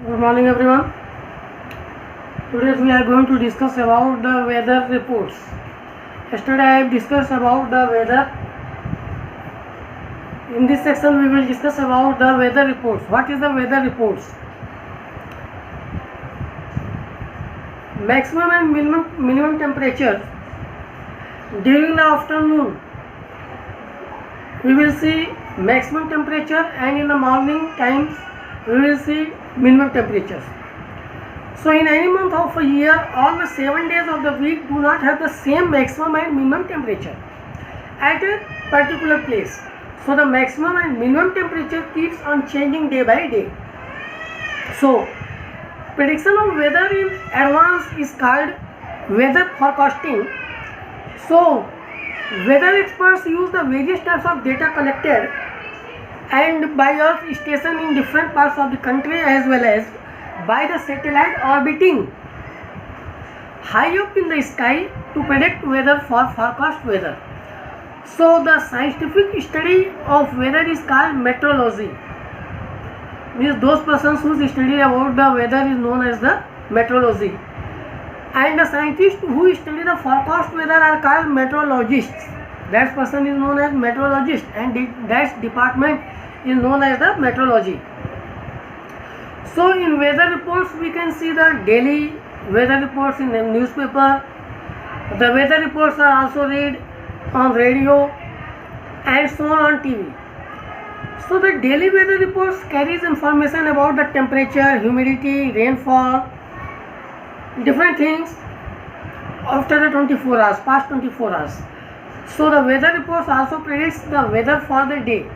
Good morning everyone. Today we are going to discuss about the weather reports. Yesterday I have discussed about the weather. In this section we will discuss about the weather reports. What is the weather reports? Maximum and minimum temperature during the afternoon. We will see maximum temperature, and in the morning times we will see minimum temperatures. So in any month of a year, all the 7 days of the week do not have the same maximum and minimum temperature at a particular place. So the maximum and minimum temperature keeps on changing day by day. So prediction of weather in advance is called weather forecasting. So weather experts use the various types of data collected and by Earth station in different parts of the country, as well as by the satellite orbiting high up in the sky to predict weather for forecast weather. So the scientific study of weather is called meteorology. Means those persons who study about the weather is known as the meteorology, and the scientists who study the forecast weather are called meteorologists. That person is known as meteorologist, and that department is known as the meteorology. So in weather reports we can see the daily weather reports in the newspaper. The weather reports are also read on radio and so on TV. So the daily weather reports carries information about the temperature, humidity, rainfall, different things after the 24 hours, past 24 hours. So the weather reports also predicts the weather for the day.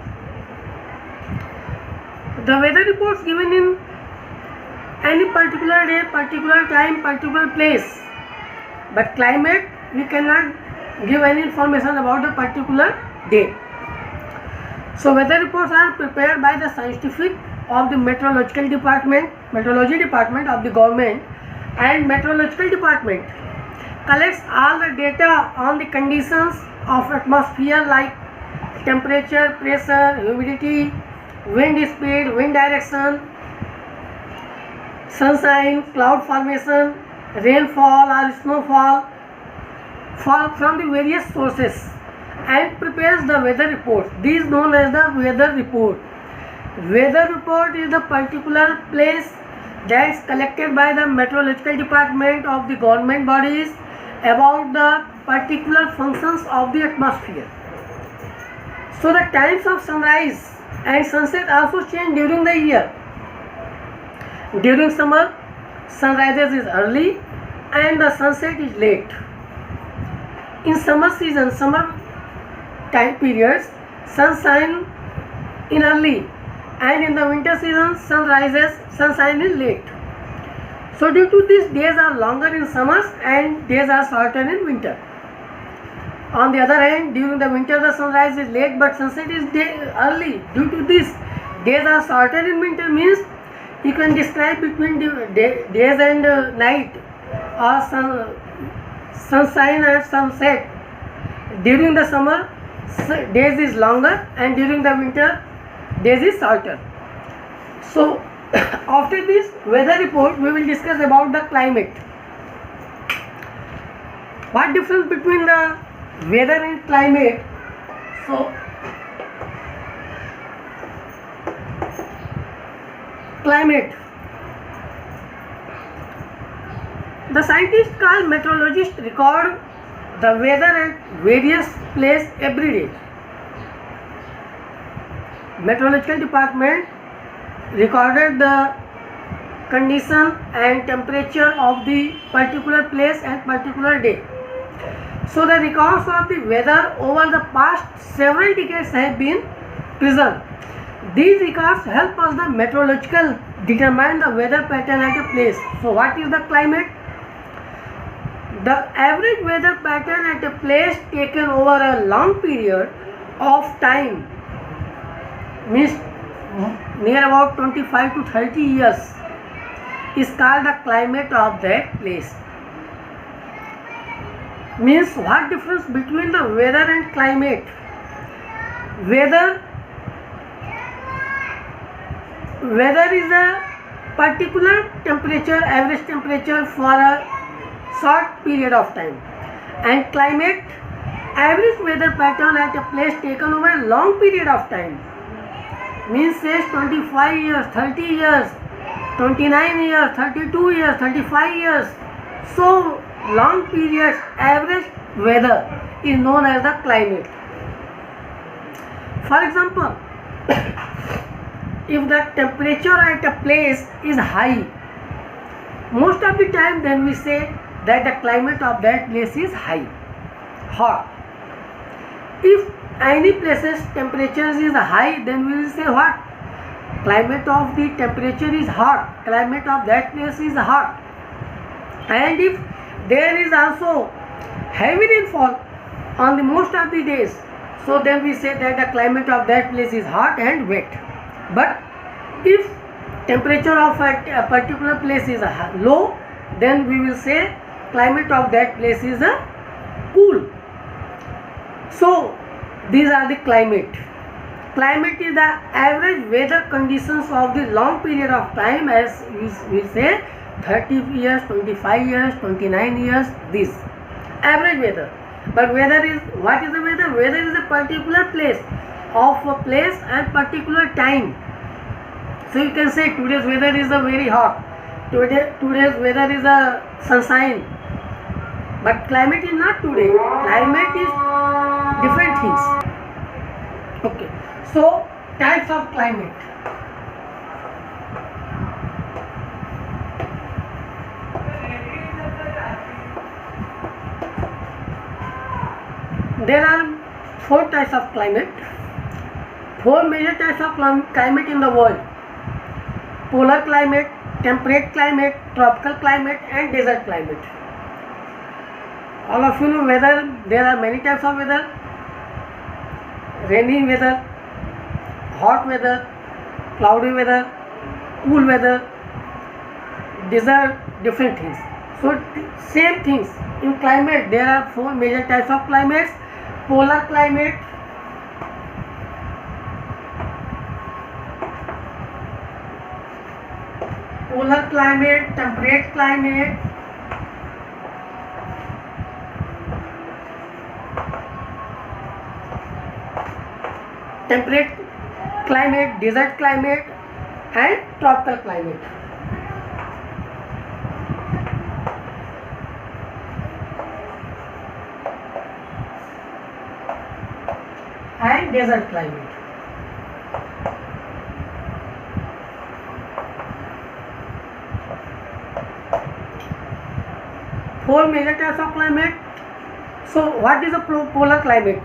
The weather reports given in any particular day, particular time, particular place, but climate we cannot give any information about the particular day. So weather reports are prepared by the scientific of the meteorology department of the government, and meteorological department collects all the data on the conditions of atmosphere like temperature, pressure, humidity, wind speed, wind direction, sunshine, cloud formation, rainfall or snowfall from the various sources, and prepares the weather report. This is known as the weather report. Weather report is the particular place that is collected by the meteorological department of the government bodies about the particular functions of the atmosphere. So the times of sunrise and sunset also change during the year. During summer, sunrises is early and the sunset is late. In summer season, summer time periods, sunshine in early, and in the winter season, sunshine is late. So due to this, days are longer in summers and days are shorter in winter. On the other hand, during the winter the sunrise is late but sunset is early. Due to this, days are shorter in winter, means you can describe between days and night or sunshine and sunset. During the summer, days is longer, and during the winter, days is shorter. So after this weather report we will discuss about the climate. What difference between the weather and climate? So climate, the scientists called meteorologists record the weather at various places every day. Meteorological department recorded the condition and temperature of the particular place and particular day. So the records of the weather over the past several decades have been preserved. These records help us the meteorological determine the weather pattern at a place. So what is the climate? The average weather pattern at a place taken over a long period of time, means near about 25 to 30 years, is called the climate of that place. Means what difference between the weather and climate? Weather is a particular temperature, average temperature for a short period of time, and climate, average weather pattern at a place taken over a long period of time. Means says 25 years, 30 years, 29 years, 32 years, 35 years. So long periods average weather is known as the climate. For example, if the temperature at a place is high, most of the time then we say that the climate of that place is high, hot. If any place's temperature is high, then we will say what? Climate of the temperature is hot, climate of that place is hot. And if there is also heavy rainfall on the most of the days, so then we say that the climate of that place is hot and wet. But if temperature of a particular place is low, then we will say climate of that place is cool. So these are the climate. Climate is the average weather conditions of the long period of time, as we say 30 years, 25 years, 29 years, this average weather. But weather is, what is the weather? Weather is a particular place, of a place and particular time. So you can say today's weather is a very hot, today's weather is a sunshine. But climate is not today. Climate is different things. Okay. So types of climate. There are 4 types of climate. 4 major types of climate in the world: polar climate, temperate climate, tropical climate, and desert climate. All of you know weather. There are many types of weather: rainy weather, hot weather, cloudy weather, cool weather, desert, different things. So same things in climate. There are 4 major types of climates: polar climate, temperate climate, desert climate, and tropical climate. And desert climate. Four major types of climate. So what is a polar climate?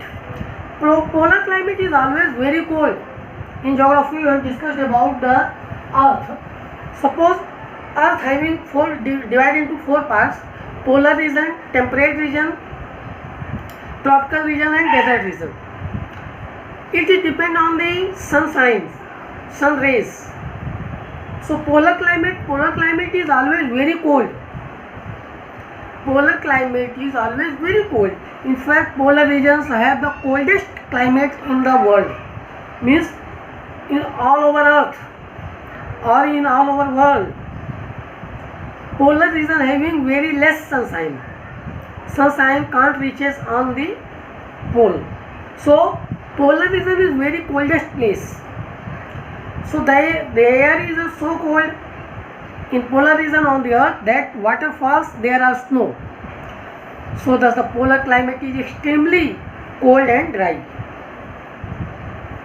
Polar climate is always very cold. In geography we have discussed about the earth. Suppose earth having divided into 4 parts: polar region, temperate region, tropical region, and desert region. It is depend on the sun rays. So polar climate is always very cold. Polar climate is always very cold. In fact, polar regions have the coldest climate in the world. Means in all over earth or in all over world, polar region having very less sunshine. Sunshine can't reaches on the pole. So polar region is very coldest place. So the air is so cold in polar region on the earth that water falls, there are snow. So thus the polar climate is extremely cold and dry.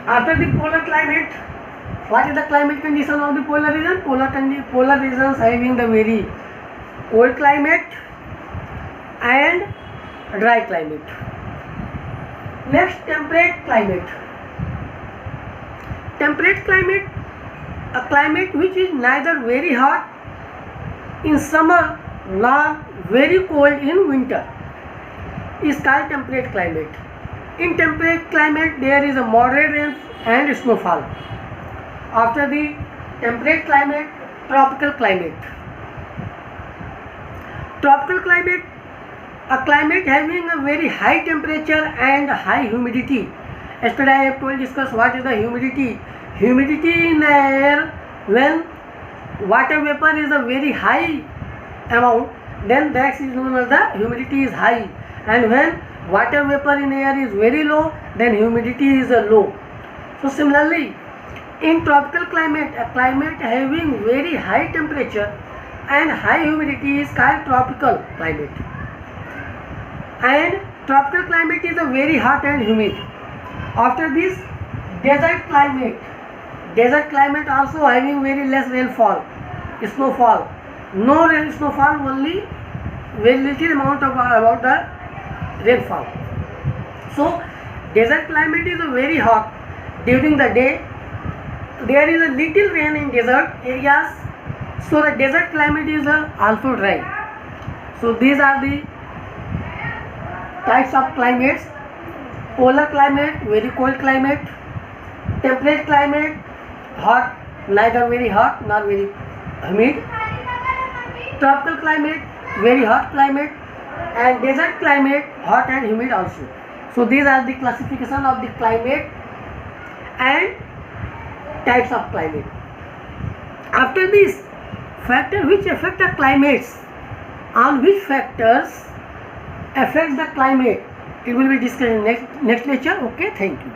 After the polar climate, what is the climate condition of the polar region? Polar regions having the very cold climate and dry climate. Next, temperate climate. Temperate climate, a climate which is neither very hot in summer nor very cold in winter, is called temperate climate. In temperate climate there is a moderate rain and snowfall. After the temperate climate, tropical climate. Tropical climate, a climate having a very high temperature and high humidity. Yesterday I have discussed what is the humidity. Humidity in the air when water vapor is a very high amount, then that is known as the humidity is high, and when water vapor in air is very low, then humidity is low. So similarly, in tropical climate, a climate having very high temperature and high humidity is called tropical climate. And tropical climate is a very hot and humid. After this, desert climate. Desert climate also having very less rainfall, snowfall. No snowfall, only very little amount of about the rainfall. So desert climate is very hot during the day. There is a little rain in desert areas, so the desert climate is also dry. So these are the types of climates: polar climate, very cold climate; temperate climate, hot, neither very hot nor very humid; tropical climate, very hot climate; and desert climate, hot and humid also. So these are the classification of the climate and types of climate. After this, factor which affect the climates, on which factors affect the climate, it will be discussed in next lecture. Okay, thank you.